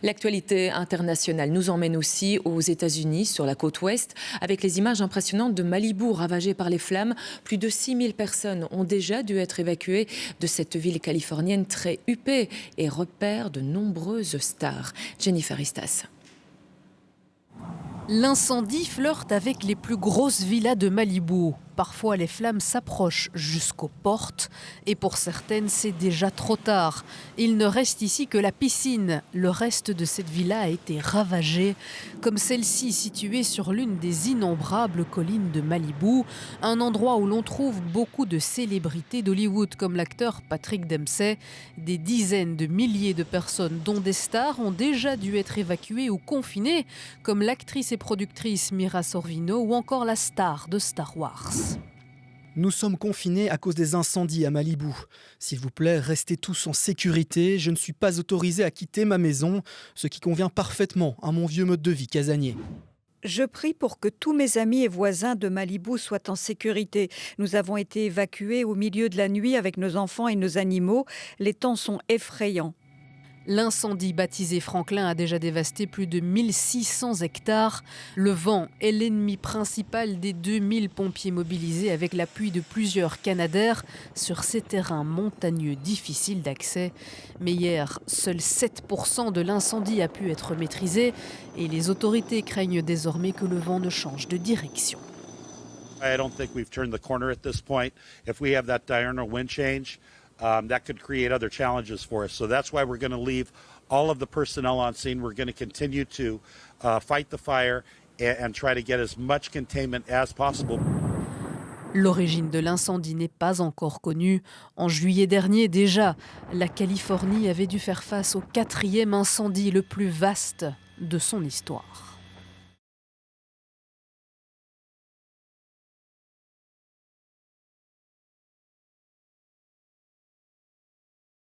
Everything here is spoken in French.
L'actualité internationale nous emmène aussi aux États-Unis, sur la côte ouest, avec les images impressionnantes de Malibu ravagée par les flammes. Plus de 6000 personnes ont déjà dû être évacuées de cette ville californienne très huppée et repère de nombreuses stars. Jennifer Istas. L'incendie flirte avec les plus grosses villas de Malibu. Parfois, les flammes s'approchent jusqu'aux portes et pour certaines, c'est déjà trop tard. Il ne reste ici que la piscine. Le reste de cette villa a été ravagé, comme celle-ci située sur l'une des innombrables collines de Malibu, un endroit où l'on trouve beaucoup de célébrités d'Hollywood comme l'acteur Patrick Dempsey. Des dizaines de milliers de personnes, dont des stars, ont déjà dû être évacuées ou confinées, comme l'actrice et productrice Mira Sorvino ou encore la star de Star Wars. Nous sommes confinés à cause des incendies à Malibu. S'il vous plaît, restez tous en sécurité. Je ne suis pas autorisé à quitter ma maison, ce qui convient parfaitement à mon vieux mode de vie casanier. Je prie pour que tous mes amis et voisins de Malibu soient en sécurité. Nous avons été évacués au milieu de la nuit avec nos enfants et nos animaux. Les temps sont effrayants. L'incendie baptisé Franklin a déjà dévasté plus de 1600 hectares. Le vent est l'ennemi principal des 2000 pompiers mobilisés avec l'appui de plusieurs Canadair sur ces terrains montagneux difficiles d'accès. Mais hier, seuls 7% de l'incendie a pu être maîtrisé et les autorités craignent désormais que le vent ne change de direction. I don't think we've turned the corner at this point. If we have that diurnal wind change, that could create other challenges for us. So that's why we're going to leave all of the personnel on scene. We're going to continue to fight the fire and try to get as much containment as possible. L'origine de l'incendie n'est pas encore connue. En juillet dernier déjà, la Californie avait dû faire face au 4e incendie le plus vaste de son histoire.